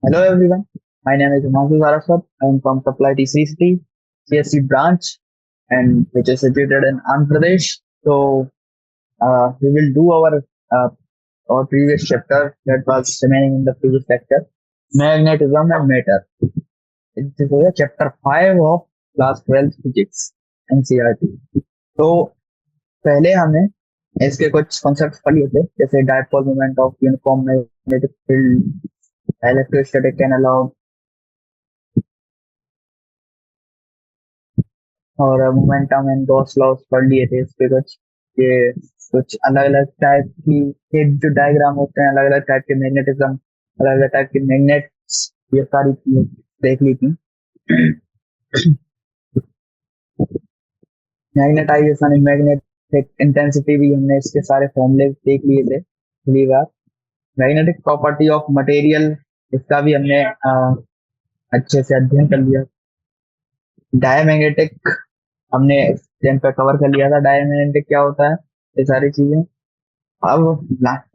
Hello everyone, my name is Himanshu Saraswat. I am from Supply TCC CSC branch and which is situated in Andhra Pradesh. So we will do uh, our previous chapter that was remaining in the previous lecture, magnetism and matter. This is chapter 5 of class 12 physics NCERT. तो पहले हमने इसके कुछ concept पढ़ लिए थे जैसे dipole moment of uniform magnetic field, electrostatic analog और मोमेंटम एंड गॉस लॉस पढ़ लिए थे। इस पे कुछ ये कुछ अलग अलग टाइप की ये जो डायग्राम होते हैं, अलग अलग टाइप के मैग्नेटिज्म, अलग अलग टाइप के मैग्नेट्स, ये सारी चीजें देख ली थी। मैग्नेटाइजेशन एंड मैग्नेटिक इंटेंसिटी भी हमने इसके सारे फॉर्मूले देख लिए थे पहली बार। मैग्नेटिक प्रॉपर्टी ऑफ मटेरियल, इसका भी हमने अच्छे से अध्ययन कर लिया। डायमैग्नेटिक हमने टाइम पे कवर कर लिया था, डायमैग्नेटिक क्या होता है, ये सारी चीजें। अब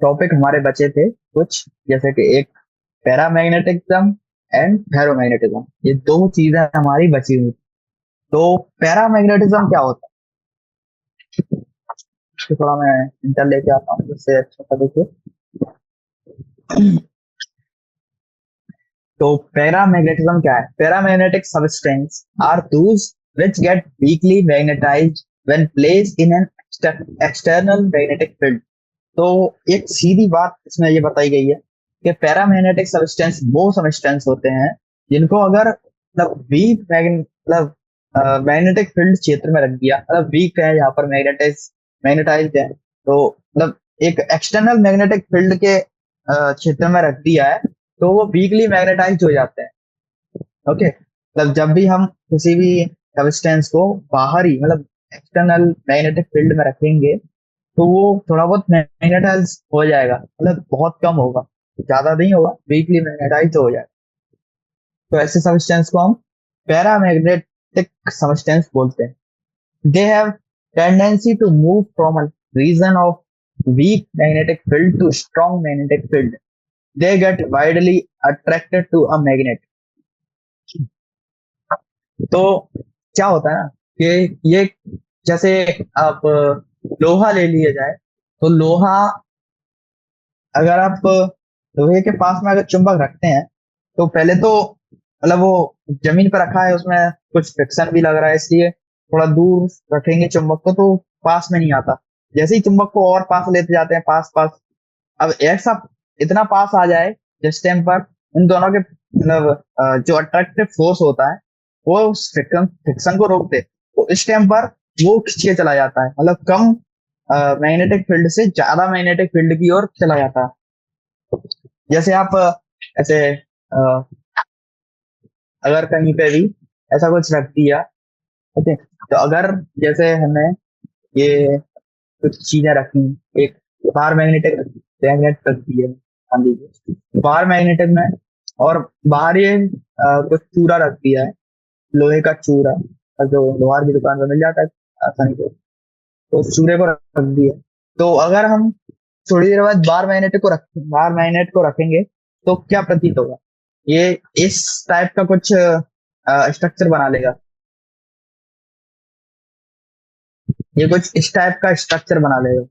टॉपिक हमारे बचे थे कुछ जैसे कि एक पैरामैग्नेटिज्म एंड फेरोमैग्नेटिज्म, ये दो चीजें हमारी बची हुई। तो पैरामैग्नेटिज्म क्या होता है, इसको थोड़ा मैं इंटर लेके आता हूँ जिससे अच्छा सा देखिए। तो पैरामैग्नेटिज्म क्या है? Paramagnetic substance are those which get weakly magnetized when placed in an external magnetic field। तो एक सीधी बात इसमें ये बताई गई है कि पैरामैग्नेटिक सबस्टेंस वो सबस्टेंस होते हैं जिनको अगर मतलब वीक मतलब मैग्नेटिक फील्ड क्षेत्र में रख दिया, मतलब वीक है यहाँ पर मैग्नेटाइज्ड है, तो मतलब एक एक्सटर्नल मैग्नेटिक फील्ड के क्षेत्र में रख दिया है तो वो वीकली मैग्नेटाइज हो जाते हैं। ओके, मतलब जब भी हम किसी भी सबस्टेंस को बाहरी मतलब एक्सटर्नल मैग्नेटिक फील्ड में रखेंगे तो वो थोड़ा बहुत मैग्नेटाइज हो जाएगा, मतलब बहुत कम होगा, ज्यादा नहीं होगा, वीकली मैग्नेटाइज हो जाएगा। तो ऐसे सबस्टेंस को हम पैरामैग्नेटिक सबस्टेंस बोलते हैं। They have tendency to move from a region of weak magnetic field to strong magnetic field. They get widely attracted to a magnet. तो क्या होता है ना कि ये जैसे आप लोहा ले लिया जाए, तो लोहा अगर आप लोहे के पास में अगर चुंबक रखते हैं तो पहले तो मतलब वो जमीन पर रखा है, उसमें कुछ फ्रिक्शन भी लग रहा है, इसलिए थोड़ा दूर रखेंगे चुंबक को तो पास में नहीं आता। जैसे ही चुंबक को और पास लेते जाते हैं, पास पास, अब ऐसा इतना पास आ जाए जिस टाइम पर इन दोनों के मतलब जो अट्रैक्टिव फोर्स होता है वो उस फ्रिक्शन फ्रिक्शन को रोक दे, तो इस टाइम पर वो खींच के चला जाता है, मतलब कम मैग्नेटिक फील्ड से ज्यादा मैग्नेटिक फील्ड की ओर चला जाता है। जैसे आप ऐसे अगर कहीं पे भी ऐसा कुछ रख दिया, ओके, तो अगर जैसे हमें ये कुछ चीजें रखी, एक बाहर मैग्नेटिक मैग्नेट रख दी है, मान लीजिए बाहर मैग्नेटिक में, और बाहर ये कुछ चूरा रख दिया है, लोहे का चूरा, जो लोहार की दुकान पर मिल जाता है आसानी से, तो उस चूरे को रख दिया। तो अगर हम थोड़ी देर बाद बाहर मैग्नेट को रखेंगे तो क्या प्रतीत होगा, ये इस टाइप का कुछ स्ट्रक्चर बना लेगा, ये कुछ इस टाइप का स्ट्रक्चर बना लेगा,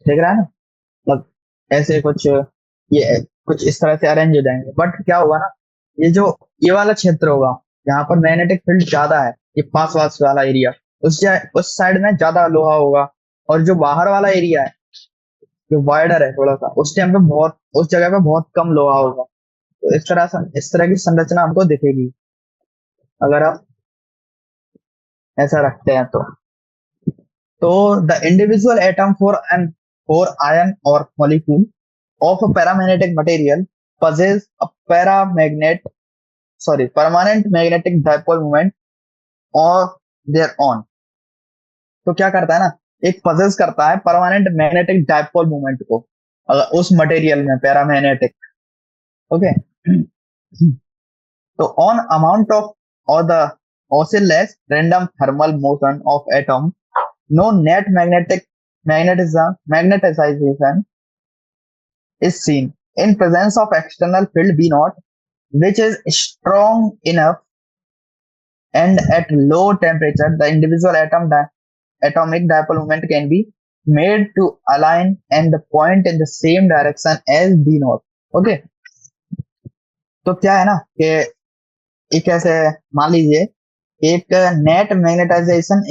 देख रहा है ना, मतलब ऐसे कुछ ये कुछ इस तरह से अरेंज हो जाएंगे। बट क्या होगा ना, ये जो ये वाला क्षेत्र होगा यहाँ पर मैग्नेटिक फील्ड ज्यादा है, ये पास वास वाला एरिया, उस साइड में ज्यादा लोहा होगा, और जो बाहर वाला एरिया है जो वाइडर है थोड़ा सा, उस टाइम पे बहुत उस जगह पे बहुत कम लोहा होगा। तो इस तरह की संरचना हमको दिखेगी अगर आप ऐसा रखते हैं तो the individual atom for ion or molecule of a paramagnetic material possess a permanent magnetic dipole moment of their own। तो क्या करता है ना, एक possess करता है परमानेंट मैग्नेटिक डायपोल मोमेंट को उस मटेरियल में पैरामैग्नेटिक। ओके, तो ऑन अमाउंट ऑफ और the oscillate random thermal motion of atom, no net magnetization is seen। in presence of external field B naught, which is strong enough, and at low temperature, the individual atomic dipole moment can be made to align and point in the same direction as B naught. Okay, तो क्या है ना कि एक ऐसे मान लीजिए एक नेट मैग्नेटाइजेशन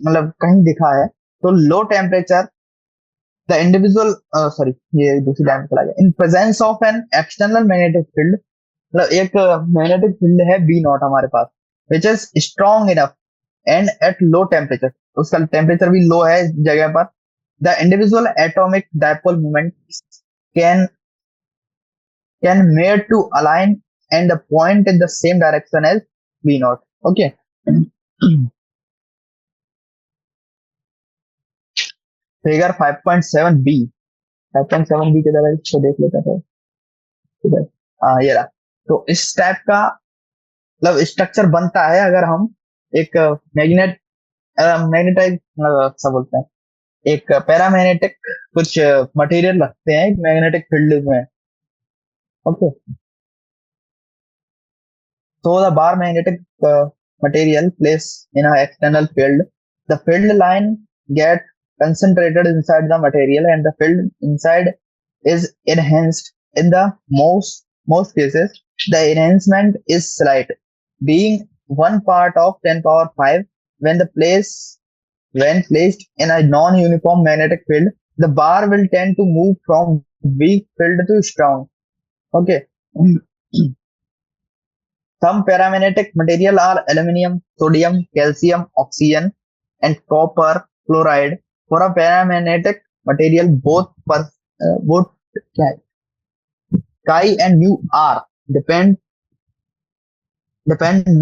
मतलब कहीं दिखा है, तो low temperature the individual sorry ये दूसरी लाइन चला गया, in presence of an external magnetic field, मतलब एक मैग्नेटिक फील्ड है बी नॉट हमारे पास, which is strong enough and at low temperature, उसका टेम्परेचर भी लो है इस जगह पर, the individual atomic dipole moment can can made to align and point in the same direction as B naught. Okay, figure 5.7b, 5.7b के तरह इसको देख लेते हैं इधर. ये रहा. तो इस टाइप का मतलब स्ट्रक्चर बनता है अगर हम एक मैग्नेटाइज क्या बोलते हैं, एक पैरामैग्नेटिक कुछ मटेरियल रखते हैं मैग्नेटिक फील्ड में. Okay, so the bar magnetic material placed in an external field, the field line get concentrated inside the material and the field inside is enhanced. In the most cases, the enhancement is slight, being 1 part of 10 power 5. When placed in a non-uniform magnetic field, the bar will tend to move from weak field to strong. Okay. Some paramagnetic material are aluminum, sodium, calcium, oxygen, and copper chloride. For a paramagnetic material, both chi and mu r depend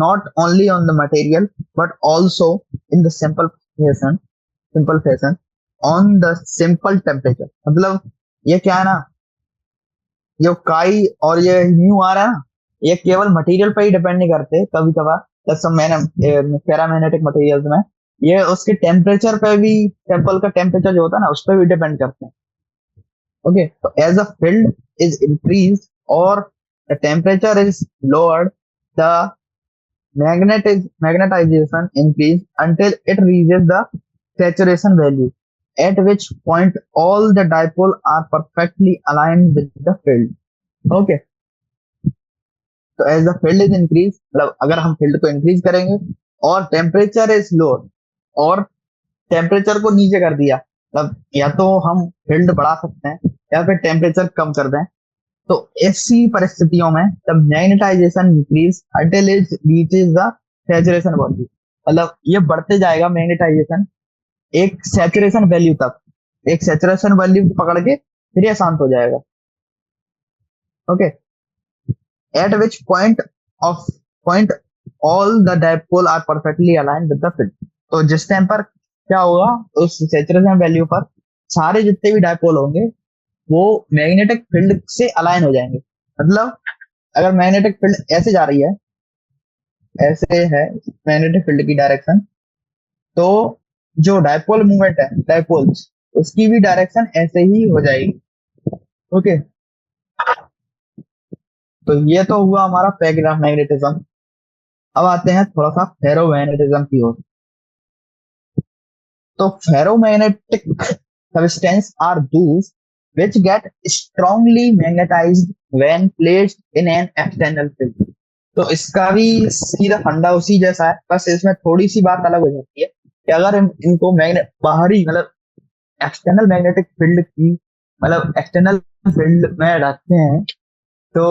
not only on the material but also in the simple fashion on the simple temperature. मतलब ये क्या है ना, जो काई और ये mu आ रहा है ना, ये केवल मटेरियल पर ही डिपेंड नहीं करते, कभी कभार जैसे मैंने पैरामैग्नेटिक मटेरियल्स में ये उसके टेम्परेचर पे भी, टेम्पल का टेम्परेचर जो होता है ना उस पर भी डिपेंड करते हैं. ओके, तो as a field is increase और the temperature is lowered, the magnetization increase until it reaches the saturation value, at which point all the dipole are perfectly aligned with the field. Okay, तो as the field is increase, मतलब अगर हम field को increase करेंगे और temperature is lower और temperature को नीचे कर दिया, मतलब या तो हम फील्ड बढ़ा सकते हैं या फिर टेम्परेचर कम कर दें, तो ऐसी परिस्थितियों में the magnetization increase until it reaches the saturation value, मतलब ये बढ़ते जाएगा मैग्नेटाइजेशन एक सैचुरेशन वैल्यू तक, एक सैचुरेशन वैल्यू पकड़ के फिर ये शांत हो जाएगा. Okay, at which point all the dipole are perfectly aligned with the field. तो जिस टाइम पर क्या होगा, उस सैचुरेशन वैल्यू पर सारे जितने भी डायपोल होंगे वो मैग्नेटिक फील्ड से अलाइन हो जाएंगे. मतलब अगर मैग्नेटिक फील्ड ऐसे जा रही है, ऐसे है मैग्नेटिक फील्ड की डायरेक्शन, तो जो डायपोल मूवमेंट है डायपोल्स उसकी भी डायरेक्शन ऐसे ही हो जाएगी. ओके, तो ये तो हुआ हमारा पैरामैग्नेटिज्म. अब आते हैं थोड़ा सा फेरोमैग्नेटिज्म की ओर. तो ferromagnetic substance are those which get strongly magnetized when placed in an external field. तो इसका भी सीधा फंडा उसी जैसा है, बस इसमें थोड़ी सी बात अलग हो जाती है कि अगर इनको बाहरी मतलब एक्सटर्नल मैग्नेटिक फील्ड की मतलब एक्सटर्नल फील्ड में रखते हैं तो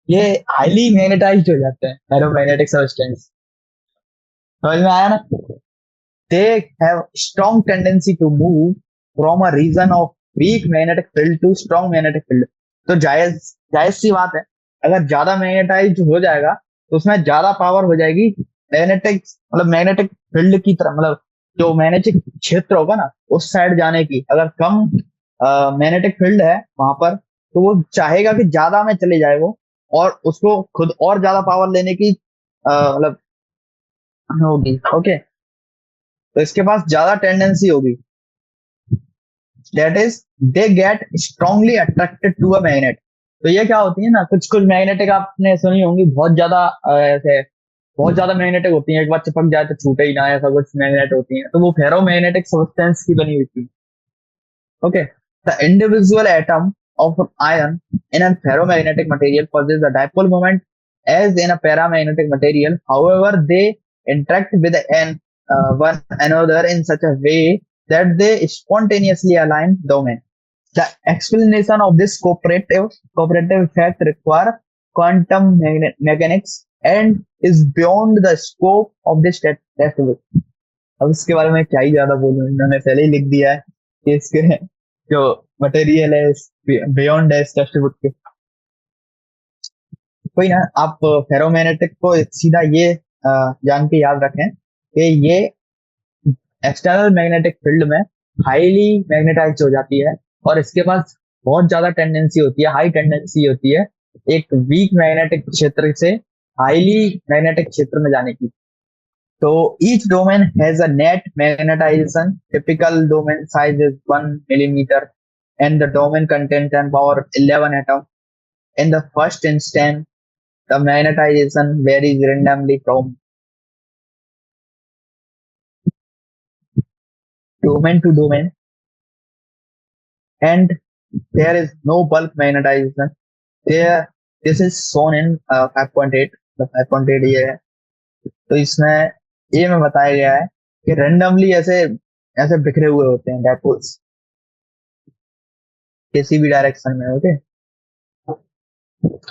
ये हाईली मैग्नेटाइज्ड हो जाते हैं फेरोमैग्नेटिक सब्सटेंस. समझ में आया ना? They have strong tendency to move from a region of weak magnetic field to strong magnetic field. तो जायज सी बात है, अगर ज्यादा मैग्नेटाइज्ड हो जाएगा तो उसमें ज्यादा पावर हो जाएगी मैग्नेटिक मतलब मैग्नेटिक फील्ड की तरफ, मतलब जो मैग्नेटिक क्षेत्र होगा ना उस साइड जाने की. अगर कम मैग्नेटिक फील्ड है वहां पर तो वो चाहेगा कि ज्यादा में चले जाए वो, और उसको खुद और ज्यादा पावर लेने की मतलब होगी. ओके, तो इसके पास ज्यादा टेंडेंसी होगी that is they get strongly attracted to a magnet. तो ये क्या होती है ना, कुछ कुछ मैग्नेटिक आपने सुनी होंगी, बहुत ज्यादा ऐसे बहुत ज्यादा मैग्नेटिक होती हैं, एक बार चिपक जाए तो छूटे ही ना, ऐसा कुछ मैग्नेट होती हैं, तो वो फेरो मैग्नेटिक सब्सटेंस की बनी हुई थी। Okay, the individual atom of iron in a ferromagnetic material possesses a dipole moment as in a paramagnetic material. However, they interact with one another in such a way that they spontaneously align domain. The explanation of this cooperative effect require quantum mechanics and is beyond the scope of this textbook. अब इसके बारे में क्या ही ज्यादा बोलूं, इन्होंने पहले ही लिख दिया है कि इसके जो मटेरियल है बियॉन्ड है इस टेक्स्ट बुक के। कोई ना, आप फेरोमैग्नेटिक को सीधा ये जान के याद रखें कि ये एक्सटर्नल मैग्नेटिक फील्ड में हाईली मैग्नेटाइज हो जाती है और इसके पास बहुत ज्यादा टेंडेंसी होती है, हाई टेंडेंसी होती है एक वीक मैग्नेटिक क्षेत्र से हाईली मैग्नेटिक क्षेत्र में जाने की। तो each domain has a net magnetization. Typical domain size is 1 millimeter and the domain contains 10 power 11 atom. In the first instance, the magnetization varies randomly from domain to domain and there is no bulk magnetization. There, this is shown in 5.8. The 5.8 ये है। तो इसमें ये में बताया गया है कि रेंडमली ऐसे ऐसे बिखरे हुए होते हैं डायपोल्स किसी भी डायरेक्शन में। Okay,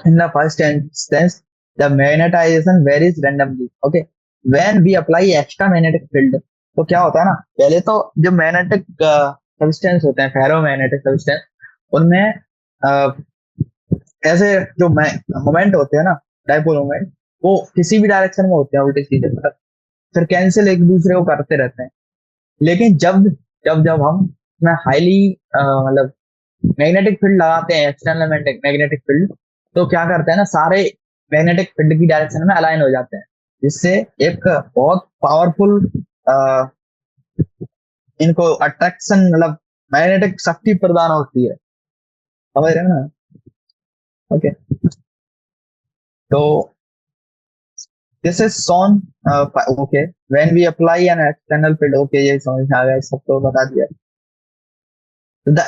in the first instance the magnetization varies randomly. Okay, when we apply extra magnetic field, तो क्या होता है ना, पहले तो जो मैग्नेटिक सब्सटेंस होते हैं फेरोमैग्नेटिक सब्सटेंस, उनमें ऐसे जो मोमेंट होते हैं ना, डाइपोल मोमेंट, वो किसी भी डायरेक्शन में होते हैं उल्टे सीधे, मतलब फिर कैंसिल एक दूसरे को करते रहते हैं। लेकिन जब जब जब हम इसमें हाईली मतलब मैग्नेटिक फील्ड लगाते हैं, एक्सटर्नल मैग्नेटिक फील्ड, तो क्या करते हैं ना, सारे मैग्नेटिक फील्ड की डायरेक्शन में अलाइन हो जाते हैं, जिससे एक बहुत पावरफुल इनको अट्रैक्शन मतलब मैग्नेटिक शक्ति प्रदान होती है, समझ रहे हो ना। ओके, तो this is shown okay when we apply an external field. Okay, ये समझ में आ गया, सब तो बता दिया। The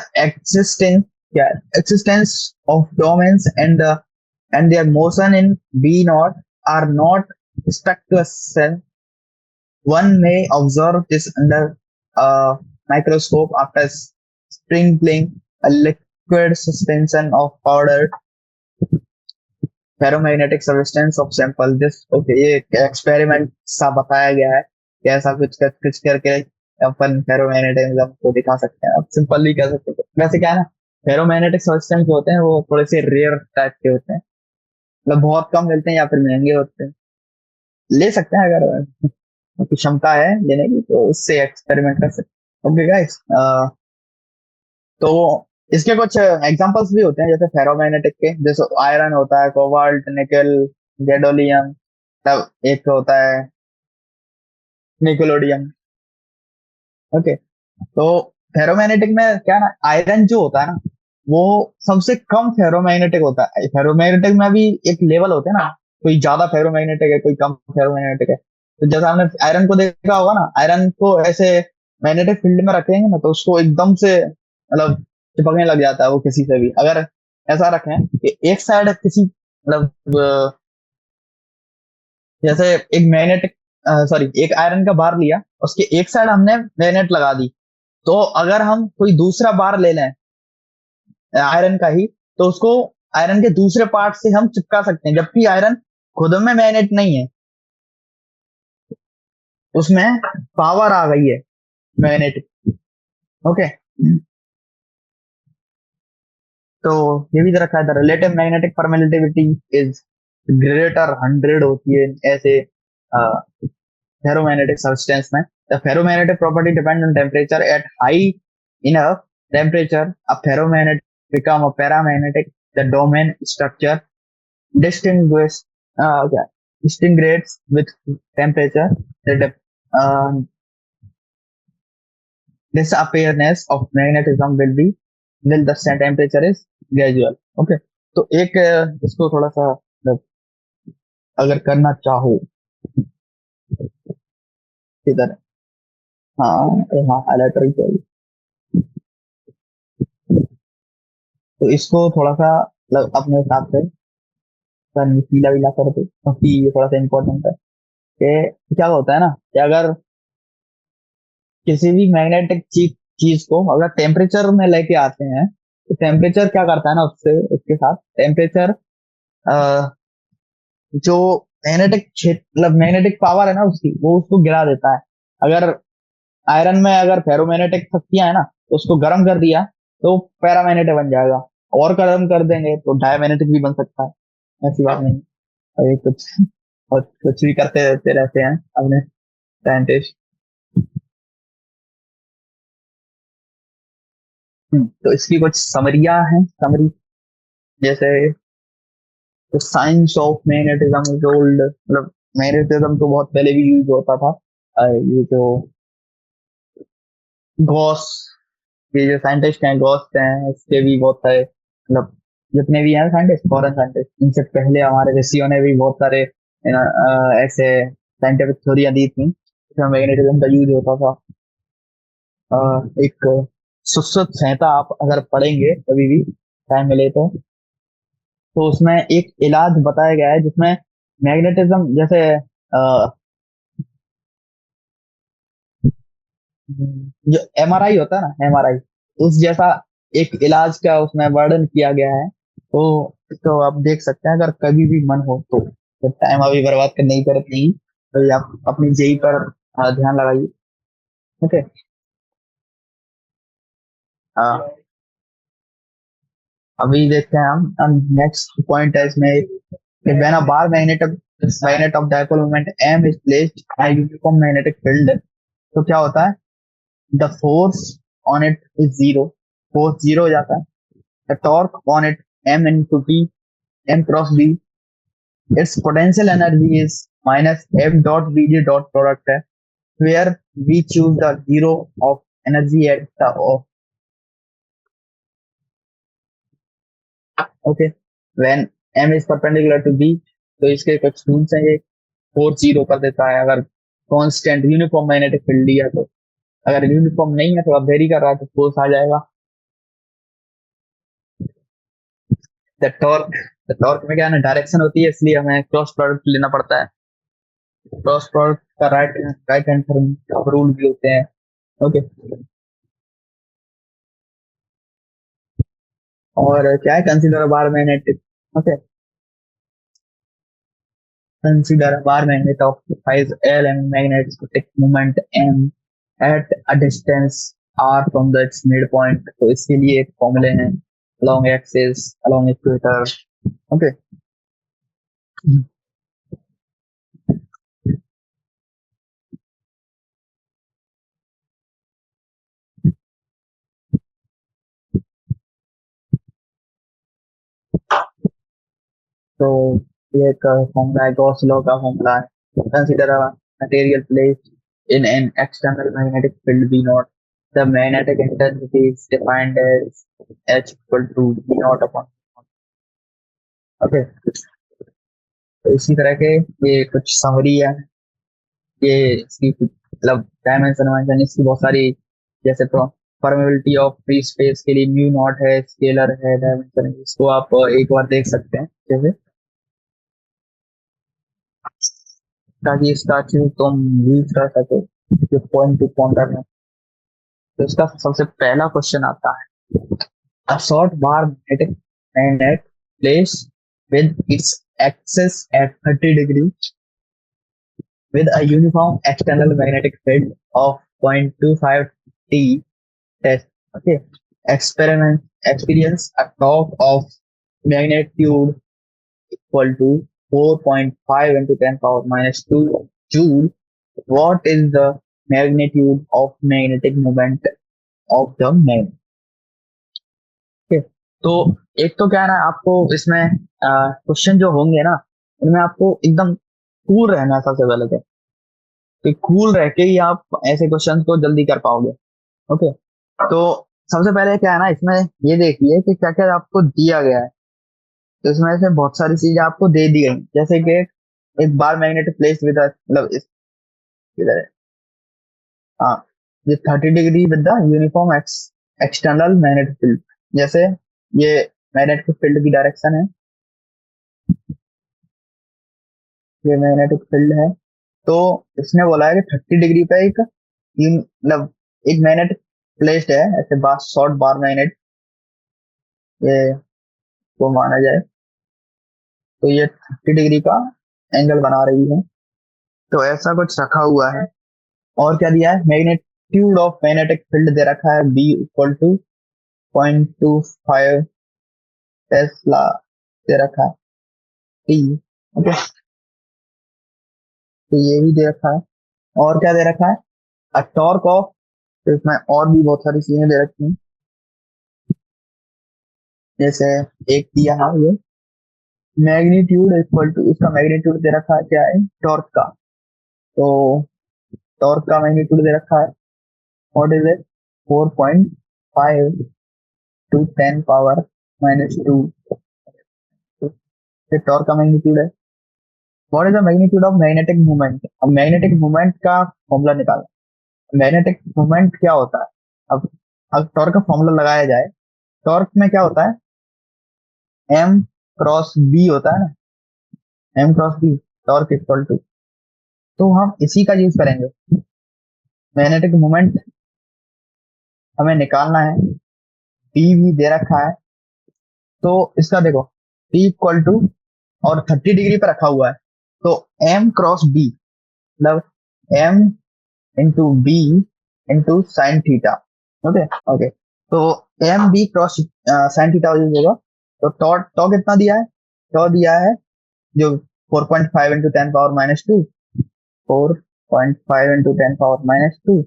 existence of domains and their motion in B naught are not stuck to a cell. One may observe this under a microscope after sprinkling a liquid suspension of powdered ferromagnetic substance of sample. This okay, ये experiment सा बताया गया है कि ऐसा कुछ करके अपन ferromagnetism को दिखा सकते हैं। अब सिंपली कह सकते हैं, वैसे क्या है ना, फेरोमैग्नेटिक सब्सटेंस जो होते हैं वो थोड़े से रेयर टाइप के होते हैं, मतलब बहुत कम मिलते हैं या फिर महंगे होते हैं। ले सकते हैं अगर की क्षमता है लेने की, तो उससे एक्सपेरिमेंट कर सकते हैं। ओके गाइस, तो इसके कुछ एग्जांपल्स भी होते हैं जैसे फेरोमैग्नेटिक के, जैसे आयरन होता है, कोबाल्ट, निकल, गैडोलियम, तब एक होता है निकोलोडियम। ओके, तो फेरोमैग्नेटिक में क्या ना, आयरन जो होता है ना वो सबसे कम फेरोमैग्नेटिक होता है। फेरोमैग्नेटिक में भी एक लेवल होते हैं ना, कोई ज्यादा फेरोमैग्नेटिक है, कोई कम फेरोमैग्नेटिक है। तो जैसा हमने आयरन को देखा होगा ना, आयरन को ऐसे मैग्नेटिक फील्ड में रखेंगे ना तो उसको एकदम से मतलब चिपकने लग जाता है वो किसी से भी। अगर ऐसा रखें कि एक साइड किसी मतलब जैसे एक मैग्नेटिक सॉरी एक आयरन का बार लिया, उसके एक साइड हमने मैग्नेट लगा दी, तो अगर हम कोई दूसरा बार ले लें आयरन का ही, तो उसको आयरन के दूसरे पार्ट से हम चिपका सकते हैं, जबकि आयरन खुद में मैग्नेट नहीं है, उसमें पावर आ गई है मैग्नेटिक। ओके, तो ये भी रखा है, the relative magnetic permittivity is greater 100 होती है ऐसे फेरोमैग्नेटिक सब्सटेंस में। The ferromagnetic property depend on temperature at high enough temperature a ferromagnet become a paramagnetic. The domain structure distinguish okay, distinguishes with temperature. The disappearance of magnetism will the temperature is gradual. Okay, तो एक इसको थोड़ा सा मतलब अगर करना चाहो इधर, हाँ हाँ हाईलाइटर ही चाहिए, तो इसको थोड़ा सा मतलब अपने हिसाब से थोड़ा नीला वीला कर दो, क्योंकि ये थोड़ा सा इम्पोर्टेंट है कि क्या होता है ना कि अगर किसी भी मैग्नेटिक चीज को अगर टेम्परेचर में लेके आते हैं, तो टेम्परेचर क्या करता है ना, उससे उसके साथ टेम्परेचर जो मैग्नेटिक क्षेत्र मतलब मैग्नेटिक पावर है ना उसकी, वो उसको गिरा देता है। अगर आयरन में अगर फेरोमैग्नेटिक शक्तियां है ना, तो उसको गर्म कर दिया तो पैरामैग्नेटिक बन जाएगा, और गर्म कर देंगे तो डायमैग्नेटिक भी बन सकता है। ऐसी बात नहीं। अभी कुछ और कुछ भी करते रहते रहते हैं अपने साइंटिस्ट। तो इसकी कुछ समरिया हैं, समरी जैसे तो science of magnetism is old, मतलब मैग्नेटिज्म तो बहुत पहले भी यूज होता था। ये जो गॉस, ये जो साइंटिस्ट हैं गॉस हैं, इसके भी बहुत सारे मतलब जितने भी हैं साइंटिस्ट, फॉरेन साइंटिस्ट, इनसे पहले हमारे ऋषियों ने भी बहुत सारे ऐसे साइंटिफिक थ्योरियां दी थी जिसमें मैग्नेटिज्म का यूज होता था। एक सुश्रुत संहिता आप अगर पढ़ेंगे कभी भी टाइम मिले तो उसमें एक इलाज बताया गया है जिसमें मैग्नेटिज्म जैसे जो एमआरआई होता है ना, एमआरआई उस जैसा एक इलाज का उसमें वर्णन किया गया है। तो आप देख सकते हैं अगर कभी भी मन हो तो टाइम अभी बर्बाद करने की जरूरत नहीं, तो ये आप अपनी जेई पर ध्यान लगाइए। ओके। हाँ, अभी देखते हैं हम नेक्स्ट पॉइंट है इसमें, when a bar magnet of dipole moment m is placed in a uniform magnetic field, तो क्या होता है, the force on it is zero, force zero हो जाता है। The torque on it m into t, m cross b, its potential energy is minus m dot bj dot product है, where we choose the zero of energy at the off. Okay, when m is perpendicular to b, तो इसके कुछ rules हैं, ये force zero कर देता है अगर कांस्टेंट यूनिफॉर्म मैग्नेटिक फील्ड लिया तो। अगर यूनिफॉर्म नहीं है, थोड़ा वेरी कर रहा है, तो फोर्स आ जाएगा। द टॉर्क, द टॉर्क में क्या है ना, डायरेक्शन होती है, इसलिए हमें क्रॉस प्रोडक्ट लेना पड़ता है। क्रॉस प्रोडक्ट का राइट राइट हैंड रूल भी होते हैं। ओके, और क्या है, consider bar magnetic. Okay, consider bar magnet of size L and magnets take moment m at a distance r from the its midpoint, तो इसके लिए एक फॉर्मूले हैं, along axis, along equator। Okay, तो ये एक फॉर्मूला है, गॉस लॉ का फॉर्मूला है। Consider a material placed in an external magnetic field V nought, the magnetic intensity is defined as H equal to V nought upon. Okay, तो इसी तरह के ये कुछ समरी है, ये इसकी मतलब डायमेंशन वाइमेंशन इसकी बहुत सारी, जैसे तो परमेबिलिटी ऑफ फ्री स्पेस के लिए म्यू नॉट है, स्केलर है, डायमेंशन, इसको आप एक बार देख सकते हैं जैसे, ताकि इसका अच्छे से तुम यूज कर सको जो पॉइंट टू पॉइंट करना। तो इसका सबसे पहला क्वेश्चन आता है, अ short bar magnetic magnet placed with its axis at 30 degree with a uniform external magnetic field of 0.25 t test. Okay, experiment experience a torque of magnitude equal to 4.5 into 10 power minus 2 joule. What is the magnitude of magnetic moment of the magnet? Okay. तो एक तो क्या है ना, आपको इसमें question जो होंगे ना, इनमें आपको एकदम कूल रहना है सबसे पहले तो कूल रह के ही आप ऐसे क्वेश्चन को जल्दी कर पाओगे। ओके, तो सबसे पहले क्या है ना, इसमें ये देखिए कि क्या क्या आपको दिया गया है। तो इसमें से बहुत सारी चीजें आपको दे दी गई, जैसे कि एक बार मैग्नेट प्लेस विद मतलब इधर है, हाँ, ये 30 degree with the uniform external magnetic field. जैसे ये मैग्नेटिक फील्ड की डायरेक्शन है, ये मैग्नेटिक फील्ड है। तो इसने बोला है कि 30 डिग्री पे एक मतलब एक मैग्नेट प्लेस्ड है, ऐसे बार शॉर्ट बार मैग्नेट, ये को माना जाए तो ये 30 डिग्री का एंगल बना रही है। तो ऐसा कुछ रखा हुआ है। और क्या दिया है, मैग्नेट्यूड ऑफ मैग्नेटिक फील्ड दे रखा है बी इक्वल टू 0.25 टेस्ला दे रखा है टी। ओके, तो ये भी दे रखा है। और क्या दे रखा है, अ टॉर्क ऑफ, तो इसमें और भी बहुत सारी चीजें दे रखी हैं। जैसे एक दिया है ये मैग्नीट्यूड इक्वल टू, इसका मैग्नीट्यूड दे रखा है क्या है, टॉर्क का। तो टॉर्क का मैग्नीट्यूड दे रखा है, what is it, 4.5 to 10 power -2। ये टॉर्क का मैग्नीट्यूड है। What is the magnitude of magnetic movement, अब मैग्नेटिक मूवमेंट का फॉर्मूला निकालना। मैग्नेटिक मूवमेंट क्या होता है, अब अब टॉर्क का फॉर्मूला लगाया जाए, टॉर्क में क्या होता है, एम क्रॉस बी होता है ना, M cross B, torque equal to, तो हम इसी का यूज करेंगे। मैग्नेटिक मोमेंट हमें निकालना है, पी भी दे रखा है। तो इसका देखो, पी इक्वल टू, और 30 डिग्री पे रखा हुआ है, तो एम क्रॉस बी मतलब M into B into sine theta. Okay, okay, तो M B cross sine theta use होगा। तो टॉ टॉ कितना दिया है, टॉ दिया है जो 4.5 into 10 power -2, 4.5 into 10 power -2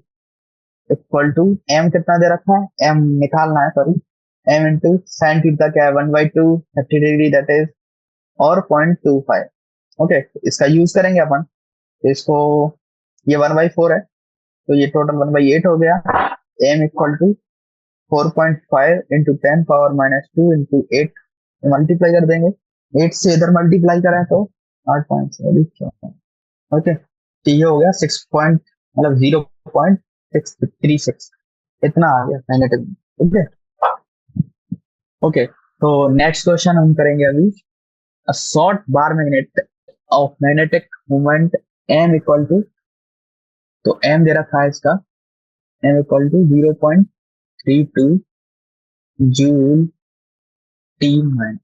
equal to M कितना दे रखा है, एम निकालना है, sorry, M into sine theta क्या है, 1/2 30 डिग्री दैट इज, और 0.25। ओके, इसका यूज करेंगे अपन, तो इसको, ये 1/4 है, तो ये टोटल 1/8 हो गया। M equal to 4.5 into 10 power -2 into 8, multiply कर देंगे, 8 से इधर मल्टीप्लाई करें तो 8 पॉइंट। ओके, तो ये हो गया 6 पॉइंट मतलब 0.636, इतना आ गया मैग्नेटिक। ओके, ओके, तो नेक्स्ट क्वेश्चन हम करेंगे अभी, a short bar magnet of magnetic moment M equal to, तो एम दे रखा है इसका, M equal to 0.32 joule T minus,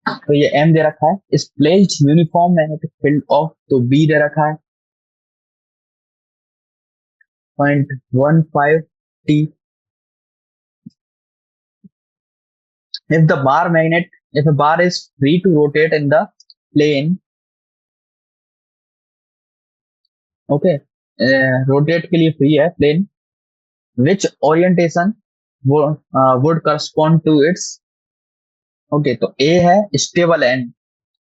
तो ये एम दे रखा है, इस placed uniform magnetic field of, तो बी दे रखा है 0.15 T. If the bar magnet, if a bar is free to rotate in the plane, okay, rotate के लिए फ्री है plane, which orientation would correspond to its, okay, तो A है stable and,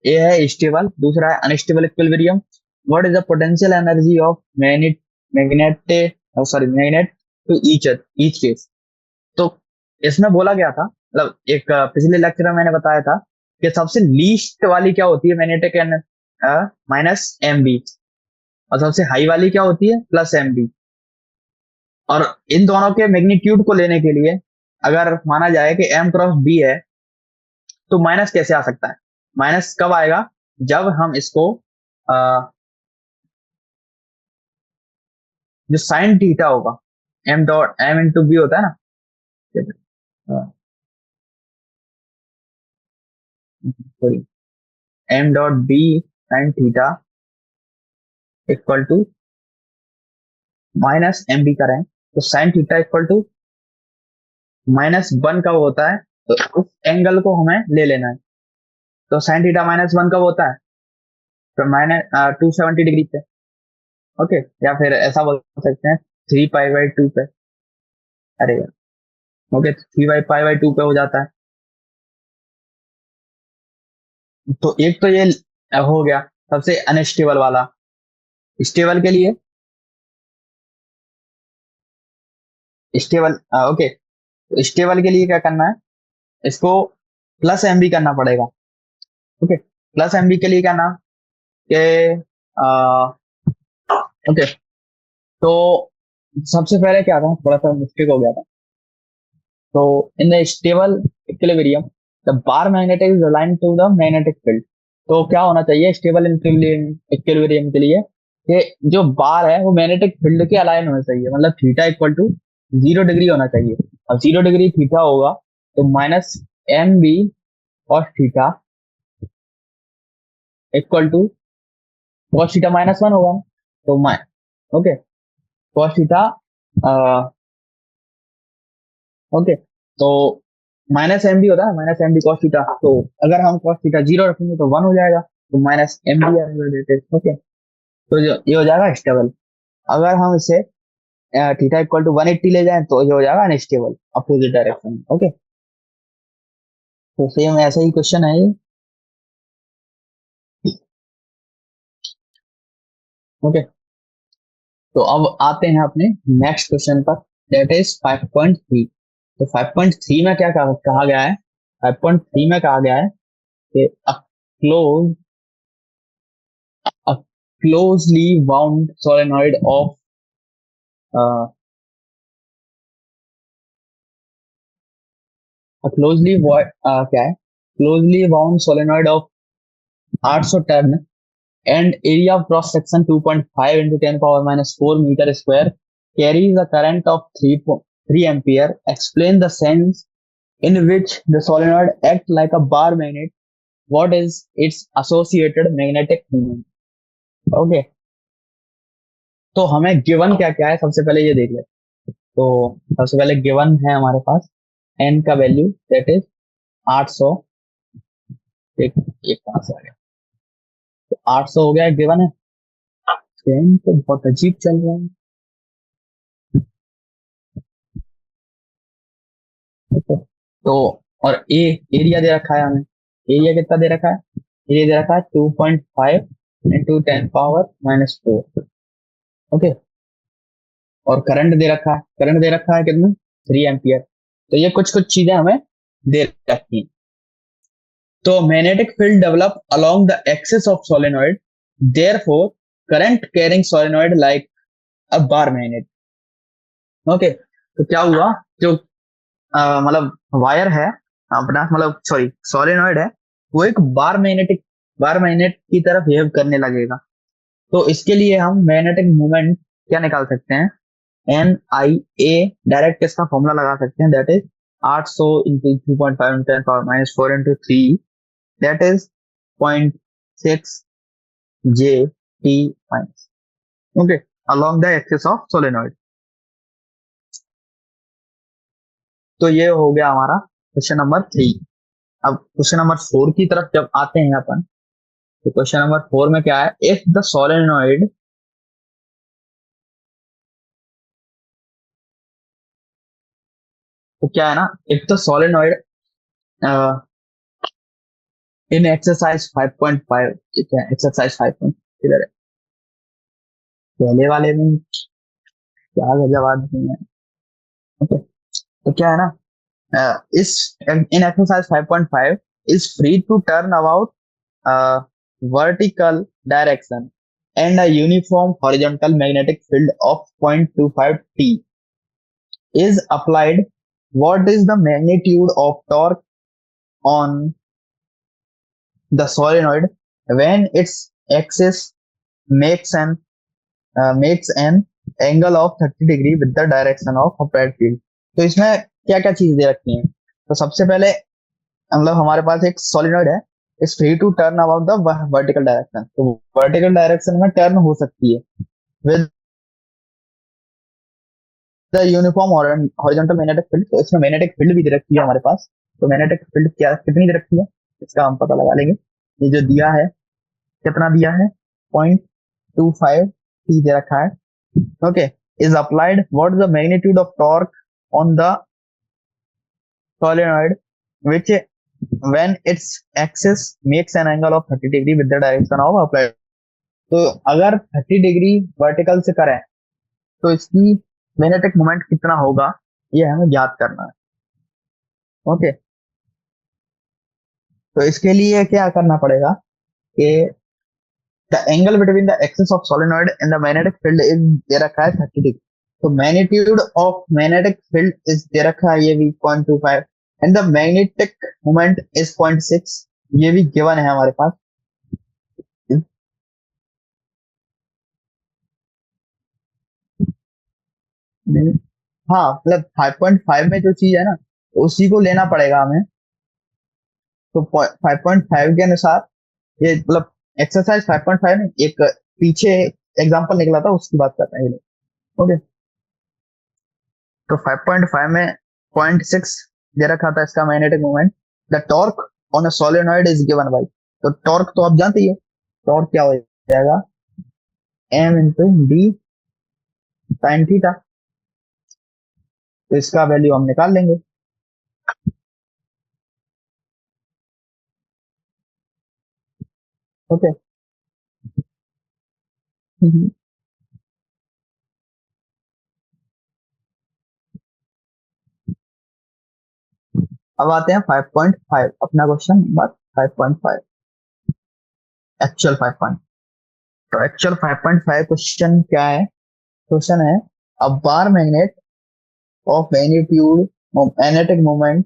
A है stable, दूसरा है unstable equilibrium. What is the potential energy of magnet, sorry magnet to each case. तो इसमें बोला गया था, मतलब एक पिछले लेक्चर में मैंने बताया था कि सबसे लीस्ट वाली क्या होती है मैग्नेटिक एन, -mb, और सबसे हाई वाली क्या होती है, +mb। और इन दोनों के मैग्नीट्यूड को लेने के लिए अगर माना जाए कि m क्रॉस b है, तो माइनस कैसे आ सकता है, माइनस कब आएगा, जब हम इसको जो साइन थीटा होगा, m dot m into B होता है ना, sorry, m dot B sine theta equal to -mb करें, तो साइन थीटा इक्वल टू -1 कब होता है, तो उस एंगल को हमें ले लेना है। तो साइन थीटा -1 कब होता है, तो -270 डिग्री पे। ओके, या फिर ऐसा बोल सकते हैं 3 पाई बाई 2 पे, अरे यार, ओके, 3 पाई बाई 2 पे हो जाता है। तो एक तो ये हो गया सबसे अनस्टेबल वाला। स्टेबल के लिए स्टेबल, ओके। स्टेबल के लिए क्या करना है, इसको प्लस एम बी करना पड़ेगा। ओके, प्लस एम बी के लिए करना कि ओके, तो सबसे पहले क्या था, थोड़ा सा मिस्टेक हो गया था। तो in the stable equilibrium the bar magnetic is aligned to the magnetic field. तो क्या होना चाहिए स्टेबल इक्विलिब्रियम के लिए, कि जो बार है वो मैग्नेटिक फील्ड के अलाइन होना चाहिए, मतलब थीटा इक्वल टू 0 डिग्री होना चाहिए। अब 0 डिग्री थीटा होगा तो माइनस एम बी और theta equal to cos theta -1 होगा। तो ओके, कॉस थीटा, ओके, तो माइनस एम बी होता है, minus M B cos theta. तो अगर हम कॉस थीटा 0 रखेंगे तो 1 हो जाएगा, तो माइनस एम बी। ओके, तो ये हो जाएगा स्टेबल। अगर हम इसे थीटा इक्वल टू 180 ले जाएं तो ये हो जाएगा अनस्टेबल, अपोजिट डायरेक्शन में। ओके, तो सेम ऐसा ही क्वेश्चन है ये। ओके, तो अब आते हैं अपने नेक्स्ट क्वेश्चन पर, दैट इज 5.3। तो 5.3 में क्या कहा गया है, 5.3 में कहा गया है कि close a closely wound solenoid of uh, क्या है, closely wound solenoid of 800 turn and area of cross section 2.5 into 10 power minus 4 meter square carries a current of 3 ampere. Explain the sense in which the solenoid act like a bar magnet. What is its associated magnetic moment? Okay, तो हमें given क्या क्या है सबसे पहले ये देख ले। तो सबसे पहले गिवन है हमारे पास एन का वैल्यू दैट इज 800। एक एक कहां से आ गया, तो 800 हो गया, गिवन है। एन तो बहुत अजीब चल रहा है। Okay, तो और ए एरिया दे रखा है हमें, एरिया कितना दे रखा है, एरिया दे रखा है 2.5 इंटू 10 पावर -4। ओके, और करंट दे रखा है, करंट दे रखा है कितना, 3 एम्पियर। तो ये कुछ कुछ चीजें हमें दे रखी हैं। तो magnetic field develop along the axis of solenoid, therefore current carrying solenoid like a bar magnet. Okay, तो क्या हुआ, जो मतलब वायर है अपना, मतलब सॉरी सोलेनॉइड है, वो एक बार मैग्नेट की तरफ बिहेव करने लगेगा। तो इसके लिए हम मैग्नेटिक मोमेंट क्या निकाल सकते हैं, एन आई ए, डायरेक्ट इसका फॉर्मूला लगा सकते हैं, that is 800 into 2.5 into 10 power -4 into 3, that is 0.6 J T minus. Okay, along the axis of solenoid. तो ये हो गया हमारा क्वेश्चन नंबर 3। अब क्वेश्चन नंबर 4 की तरफ जब आते हैं अपन, तो क्वेश्चन नंबर 4 में क्या है, इफ द सोलेनॉइड, तो क्या है ना, if the solenoid in exercise 5.5, ठीक है, एक्सरसाइज 5 इधर है, पहले वाले में क्या गजब आदमी है। ओके, तो क्या है ना, इस in exercise 5.5 is free to turn about vertical direction and a uniform horizontal magnetic field of 0.25 T is applied. What is the magnitude of torque on the solenoid when its axis makes an angle of 30 degree with the direction of applied field? तो इसमें क्या क्या चीज दे रखी है, तो सबसे पहले मतलब हमारे पास एक सोलिनॉइड है, is free to turn about the vertical direction. तो वर्टिकल डायरेक्शन में टर्न हो सकती है with the uniform horizontal magnetic field. तो इसमें मैग्नेटिक फील्ड भी दे रखी है हमारे पास। तो मैग्नेटिक फील्ड क्या कितनी दे रखी है, इसका हम पता लगा लेंगे। ये जो दिया है, कितना दिया है, 0.25 टी दे रखा है। Okay, is applied, what is the magnitude of torque on the solenoid which when its axis makes an angle of 30 degree with the direction of applied। तो अगर 30 डिग्री वर्टिकल से करें तो इसकी मैग्नेटिक मोमेंट कितना होगा ये हमें ज्ञात करना है। ओके, तो इसके लिए क्या करना पड़ेगा कि the angle between the axis of solenoid and the magnetic field is they रखा है 30 डिग्री। तो magnitude of magnetic field is they रखा है ये भी 0.25 and the magnetic moment is 0.6, ये भी गिवन है हमारे पास। हाँ मतलब 5.5 में जो चीज है ना उसी को लेना पड़ेगा हमें। तो 5.5 के अनुसार ये मतलब एक्सरसाइज 5.5 में एक पीछे एग्जांपल निकला था उसकी बात कर रहे हैं ये लोग। ओके, तो 5.5 में 0.6 दे रखा था इसका magnetic moment. The torque on a solenoid is given by, तो टॉर्क तो आप जानते ही हो, टॉर्क क्या हो जाएगा M into D sine theta. तो इसका वैल्यू हम निकाल लेंगे। ओके, अब आते हैं 5.5 अपना क्वेश्चन नंबर 5.5, एक्चुअल 5 तो एक्चुअल 5.5 क्वेश्चन क्या है। क्वेश्चन है a bar magnet of magnitude magnetic moment,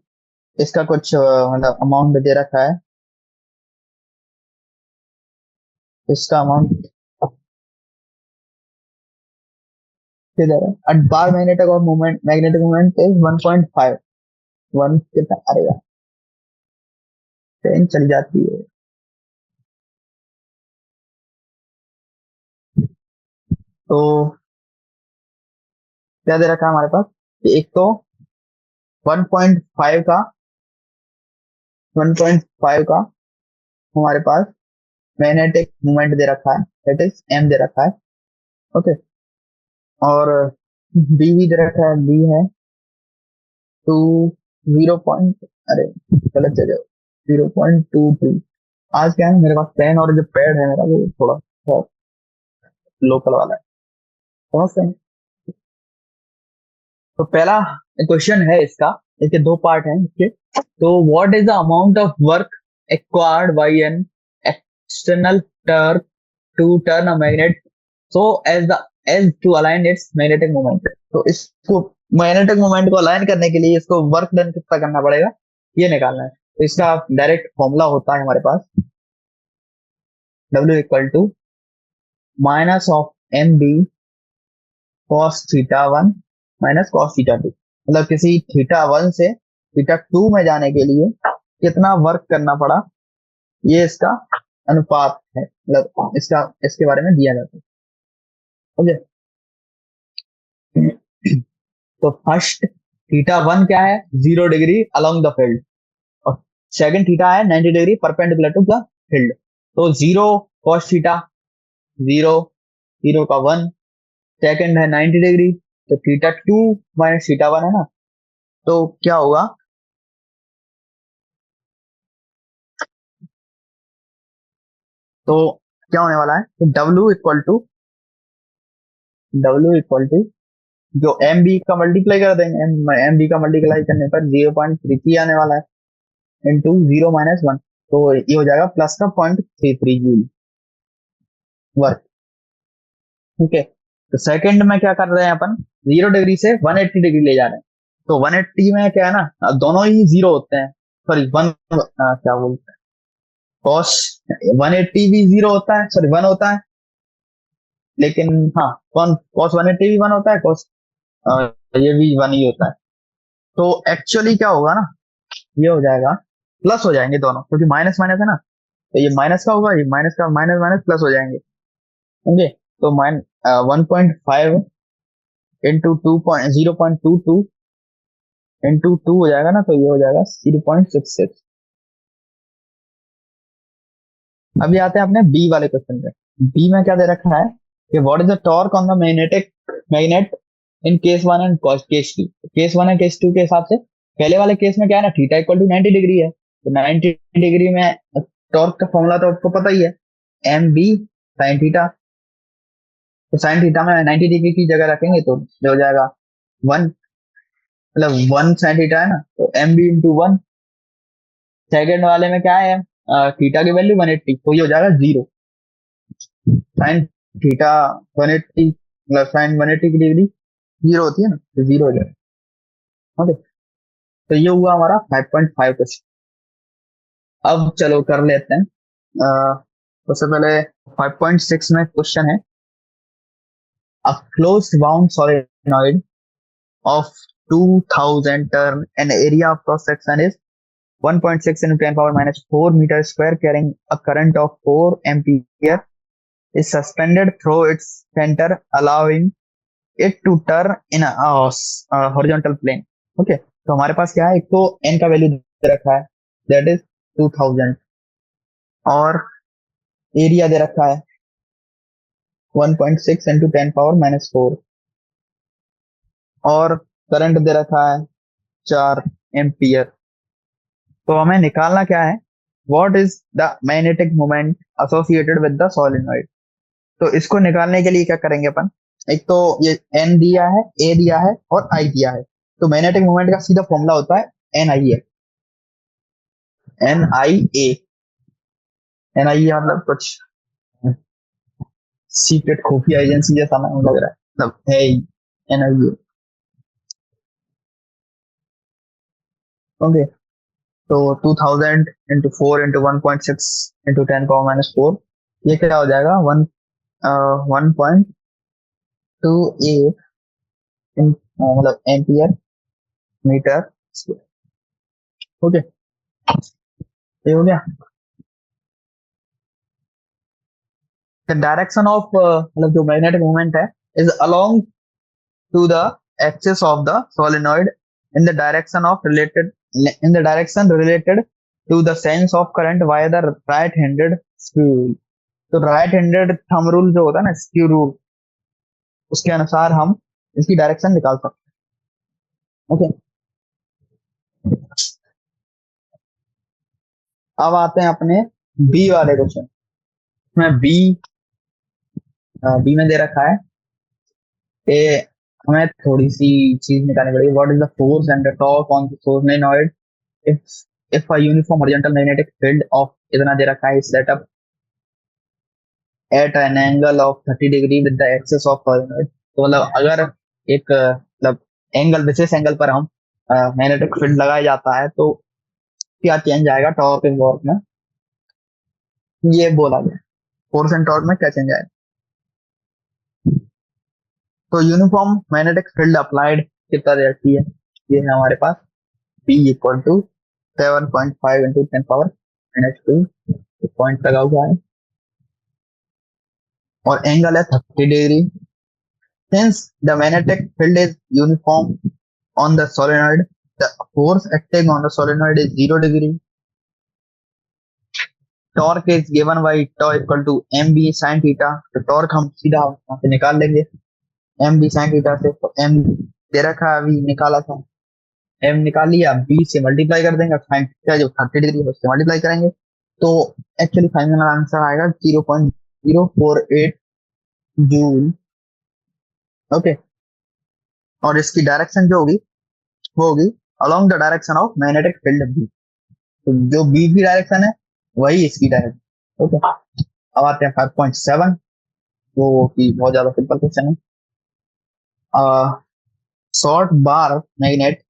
इसका कुछ मतलब अमाउंट दे रखा है। इसका अमाउंट दे रहा है at bar magnetic of moment magnetic moment is 1.5। One कितना अरे यार ट्रेन चली जाती है। तो क्या दे रखा है हमारे पास कि एक तो 1.5 का 1.5 का हमारे पास मैग्नेटिक मोमेंट दे रखा है, दैट इज एम दे रखा है। ओके, और बी भी दे रखा है, बी है टू 0 पॉइंट अरे गलत जगह 0.22। आज क्या है मेरे पास पेन और जो पैड है मेरा वो थोड़ा लोकल वाला है, समझते हैं। तो पहला क्वेश्चन है इसका, इसके दो पार्ट हैं इसके। तो what is the amount of work acquired by an external torque to turn a magnet so as to align its magnetic moment. तो इसको मैग्नेटिक मोमेंट को अलाइन करने के लिए इसको वर्क डन कितना करना पड़ेगा ये निकालना है। तो इसका डायरेक्ट फॉर्मूला होता है हमारे पास W equal to minus of M B cos theta one minus cos theta two. मतलब किसी थीटा वन से थीटा टू में जाने के लिए कितना वर्क करना पड़ा, ये इसका अनुपात है, मतलब इसका इसके बारे में दिया जाता है। ओके, तो फर्स्ट थीटा वन क्या है 0 डिग्री अलोंग द फील्ड, और सेकंड थीटा है 90 degree perpendicular to the field. तो zero cos theta, zero zero का वन, सेकंड है 90 डिग्री, तो theta two minus theta one है ना। तो क्या होगा, तो क्या होने वाला है W इक्वल टू जो एम बी का मल्टीप्लाई कर देंगे, एम बी का मल्टीप्लाई करने पर 0.33 आने वाला है इंटू 0 - 1, तो ये हो जाएगा प्लस का 0.33 जूल वर्क। ठीक है, तो सेकंड में क्या कर रहे हैं अपन, 0 डिग्री से 180 डिग्री ले जा रहे हैं। तो 180 में क्या है ना, दोनों ही जीरो होते हैं, सॉरी वन क्या बोलते हैं कॉस 180 भी जीरो होता है, सॉरी वन होता है, लेकिन हाँ कौन कॉस 180 भी वन होता है, कॉस ये भी वन ही होता है। तो एक्चुअली क्या होगा ना, ये हो जाएगा प्लस हो जाएंगे दोनों, क्योंकि माइनस माइनस है ना, तो ये माइनस का होगा, ये माइनस का माइनस माइनस प्लस हो जाएंगे होंगे। तो 1.5 इंटू 0.22 इंटू टू हो जाएगा ना, तो ये हो जाएगा 0.66। अभी आते हैं अपने बी वाले क्वेश्चन पे। बी में क्या दे रखा है कि what is the torque on the magnetic magnet in case one and case two. Case one and case two के हिसाब से पहले वाले केस में क्या है ना, थीटा इक्वल टू 90 डिग्री है, तो 90 डिग्री में टॉर्क का फॉर्मूला तो आपको पता ही है, एम बी साइन थीटा। तो साइन थीटा में 90 डिग्री की जगह रखेंगे तो ये हो जाएगा वन, मतलब 1 sin थीटा है ना, तो M B into one. Second वाले में क्या है, थीटा की वैल्यू 180, तो ये हो जाएगा 0। साइन थीटा 180, मतलब साइन 180 की डिग्री 0 होती है ना, तो 0 हो जाएगा। ओके, तो ये हुआ हमारा 5.5 क्वेश्चन। अब चलो कर लेते हैं। सबसे पहले 5.6 में क्वेश्चन है, a closed bound solenoid of 2000 turn and area of cross section is 1.6 into 10 power minus 4 meter square carrying a current of 4 ampere is suspended through its center allowing it to turn in a horizontal plane. Okay, तो हमारे पास क्या है, एक तो n का value दे रखा है, दैट इज 2000, और एरिया दे रखा है 1.6 into 10 पावर माइनस 4, और करंट दे रखा है 4 एम्पियर। तो हमें निकालना क्या है, what is the magnetic moment associated with the solenoid. तो इसको निकालने के लिए क्या करेंगे अपन, एक तो ये एन दिया है, ए दिया है और आई दिया है, तो मैग्नेटिक मोमेंट का सीधा फॉर्मूला होता है एन आई ए। एन आई ए, एन आई ए मतलब कुछ सीक्रेट खुफिया एजेंसी जैसा नाम लग रहा है, मतलब है एन आई ए। ओके, तो 2000 into 4 into 1.6 into 10 power minus 4, ये क्या हो जाएगा, 1.28 मतलब एम्पियर मीटर स्क्वायर। ओके, ये हो गया। द डायरेक्शन ऑफ मतलब जो मैग्नेटिक मूवमेंट है is along to the axis of the solenoid in the direction of related, in the direction related to the sense of current via the right handed screw rule. तो right handed thumb rule जो होता है ना, screw rule, उसके अनुसार हम इसकी direction निकाल सकते हैं। ओके, अब आते हैं अपने बी वाले क्वेश्चन में। बी में दे रखा है कि हमें थोड़ी सी चीज निकालनी पड़ेगी, what is the force and the torque on the solenoid if if a uniform horizontal magnetic field of इतना दे रखा है, setup at an angle of 30 degree with the axis of solenoid. तो मतलब अगर एक मतलब एंगल, विशेष एंगल पर हम मैग्नेटिक फील्ड लगाया जाता है तो क्या चेंज आएगा टॉर्क एंड वॉर्क में, ये बोला गया। फोर्स एंड टॉर्क में क्या चेंज आएगा, तो यूनिफॉर्म मैग्नेटिक फील्ड अप्लाइड कितना रहती है, ये है हमारे पास P equal to 7.5 into 10 power minus 2, point लगा हुआ है, और एंगल है 30 degree. Since the magnetic field is uniform on the solenoid, the force acting on the solenoid is 0 degree. Torque is given by tau equal to M B sine theta, तो torque हम सीधा यहाँ से निकाल लेंगे M B sine theta से, तो M दे रखा अभी निकाला था, एम निकाल लिया, बी से मल्टीप्लाई कर देंगे, साइन थीटा जो 30 डिग्री है उससे मल्टीप्लाई करेंगे, तो एक्चुअली फाइनल आंसर आएगा 0.048 जूल। ओके, और इसकी डायरेक्शन जो होगी वो होगी along the direction of magnetic field B, तो जो बी की डायरेक्शन है वही इसकी डायरेक्शन। ओके, अब आते हैं 5.7, वो की बहुत ज्यादा सिंपल क्वेश्चन है। Short bar magnet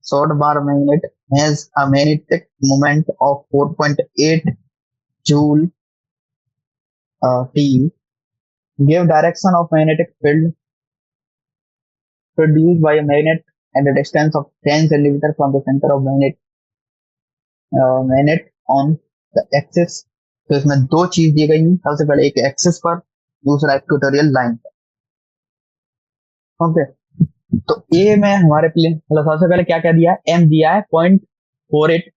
short bar magnet has a magnetic moment of 4.8 joule T. Give direction of magnetic field produced by a magnet at a distance of 10 centimeter from the center of magnet on the axis. तो इसमें दो चीज दी गई है, सबसे पहले एक axis पर, दूसरा इक्वेटोरियल लाइन पर। ओके, तो ए में हमारे प्लेन, मतलब सबसे पहले क्या क्या दिया है, एम दिया है 0.48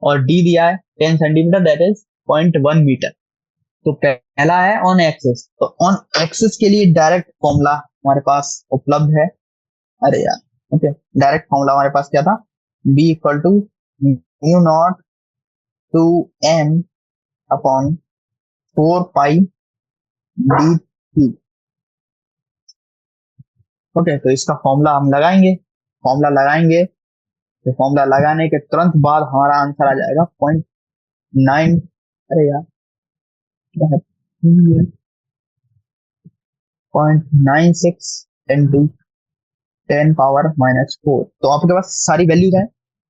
और डी दिया है 10 सेंटीमीटर, दैट इज 0.1 मीटर। तो पहला है ऑन एक्सिस, तो ऑन एक्सिस के लिए डायरेक्ट फॉर्मूला हमारे पास उपलब्ध है। अरे यार, ओके, डायरेक्ट फॉर्मूला हमारे पास क्या था, B equal to mu nought two M upon 4 pi D T. Okay, तो इसका फॉर्मूला हम लगाएंगे। फॉर्मूला लगाएंगे तो फॉर्मूला लगाने के तुरंत बाद हमारा आंसर आ जाएगा 0.9। अरे यार, 0.96 इंटू 10⁻⁻4। तो आपके पास सारी वैल्यूज हैं।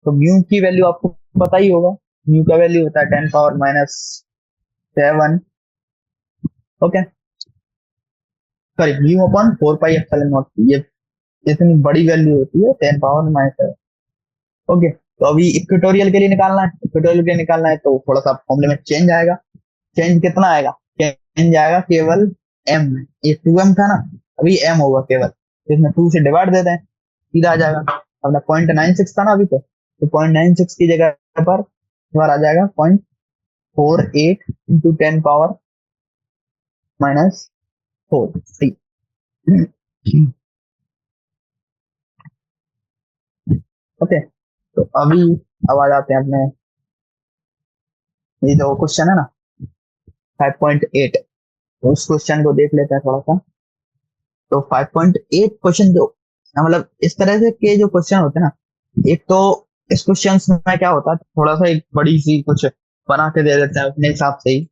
तो म्यू की वैल्यू आपको पता ही होगा। म्यू का वैल्यू होता है 10⁻⁻7। Okay, sorry, mu upon 4 pi epsilon not. ये इतनी बड़ी वैल्यू होती है 10⁻⁻7। ओके, तो अभी इक्वेटोरियल के लिए निकालना है। इक्वेटोरियल के लिए निकालना है तो थोड़ा सा फॉर्मूले में चेंज आएगा। चेंज कितना आएगा? चेंज आएगा केवल एम। ये 2m था ना, अभी m होगा केवल। तो इसमें 2 से डिवाइड दे दें, सीधा आ जाएगा। अपना 0.96 था ना अभी, तो 0.96 की जगह पर हमारा आ जाएगा 0.48 इंटू 10⁻⁻4। ओके, तो अभी अब आ जाते हैं अपने ये जो क्वेश्चन है ना 5.8, तो उस क्वेश्चन को देख लेते हैं थोड़ा सा। तो 5.8 क्वेश्चन जो मतलब इस तरह से के जो क्वेश्चन होते हैं ना, एक तो इस क्वेश्चन में क्या होता है, थोड़ा सा एक बड़ी सी कुछ बना के दे देते हैं अपने हिसाब से ही,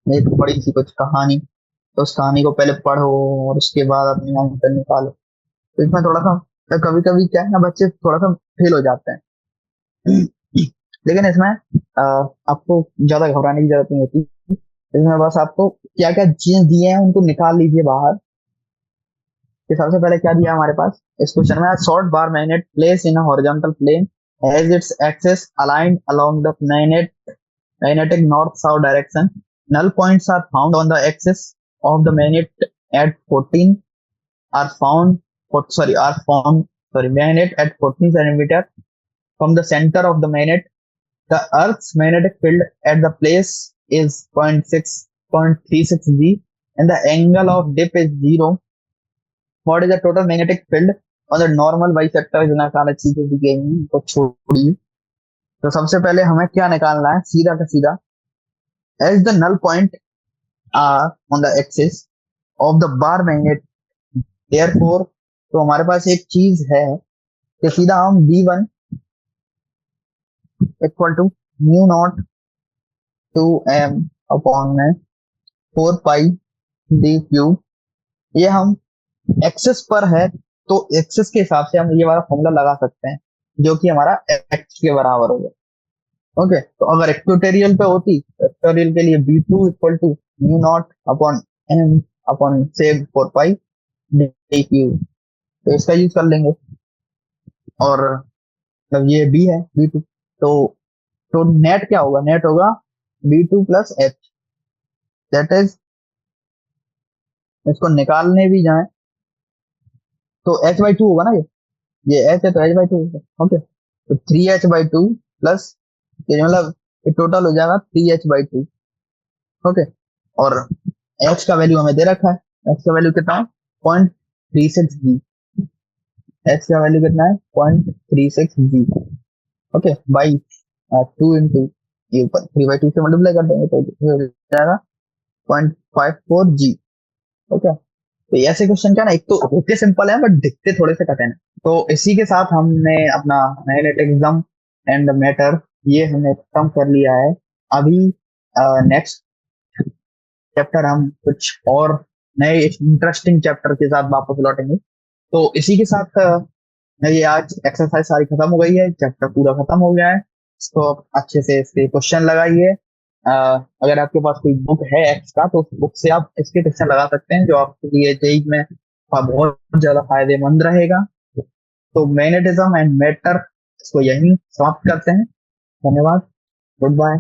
एक बड़ी सी कुछ कहानी। तो उस कहानी को पहले पढ़ो और उसके बाद अपनी आंसर निकालो। तो इसमें थोड़ा सा कभी कभी क्या है ना, बच्चे थोड़ा सा फेल हो जाते हैं। लेकिन इसमें आपको ज्यादा घबराने की जरूरत नहीं होती। इसमें बस आपको क्या क्या चीज दिए हैं उनको निकाल लीजिए बाहर। कि सबसे पहले क्या दिया हमारे पास इस क्वेश्चन में, short bar magnet place in horizontal plane has its axis aligned along the magnetic north south direction. Null points are found on the axis of the magnet at 14 are found magnet at 14 centimeter from the center of the magnet. The earth's magnetic field at the place is 0.36 g and the angle of dip is 0. What is the total magnetic field on the normal bisector? इतना सारा चीजें दी गई हैं, तो छोड़िए। तो सबसे पहले हमें क्या निकालना है, सीधा का सीधा, as the null point are on the axis of the bar magnet, therefore तो हमारे पास एक चीज है कि सीधा हम v1 equal to mu nought 2m upon में 4 पाई डी क्यू, ये हम एक्सेस पर है तो एक्सेस के हिसाब से हम ये वाला फॉर्मूला लगा सकते हैं जो कि हमारा एक्स के बराबर होगा। ओके, तो अगर इक्वेटोरियल पे होती, इक्वेटोरियल के लिए v2 equal to mu nought upon m upon से 4 पाई डी क्यू, तो इसका यूज कर लेंगे। और मतलब ये b है v2, तो नेट क्या होगा, नेट होगा v2 plus h, that is, इसको निकालने भी जाए तो h/2 होगा ना, ये h है तो h/2 होगा। ओके, तो 3h/2 प्लस ये मतलब ये टोटल हो जाएगा 3h/2। ओके, और h का वैल्यू हमें दे रखा है, h का वैल्यू कितना है 0.36 जी। h का वैल्यू कितना है 0.36 जी। ओके, बाई 2 इंटू ये ऊपर 3/2 से मल्टीप्लाई कर देंगे तो हो जाएगा 0.54 जी। ओके, तो ये ऐसे क्वेश्चन क्या ना, एक तो होते सिंपल है बट दिखते थोड़े से कठिन है। तो इसी के साथ हमने अपना मैग्नेटिज्म एंड मैटर ये हमने खत्म कर लिया है। अभी नेक्स्ट चैप्टर हम कुछ और नए इंटरेस्टिंग चैप्टर के साथ वापस लौटेंगे। तो इसी के साथ ये आज एक्सरसाइज सारी खत्म हो गई है, चैप्टर पूरा खत्म हो गया है। इसको आप अच्छे से इसके क्वेश्चन लगाइए। अगर आपके पास कोई बुक है एक्स का तो उस बुक से आप इसके क्वेश्चन लगा सकते हैं जो आपके लिए जेई में बहुत ज्यादा फायदेमंद रहेगा। तो मैग्नेटिज्म एंड मैटर इसको यहीं समाप्त करते हैं। धन्यवाद, गुड बाय।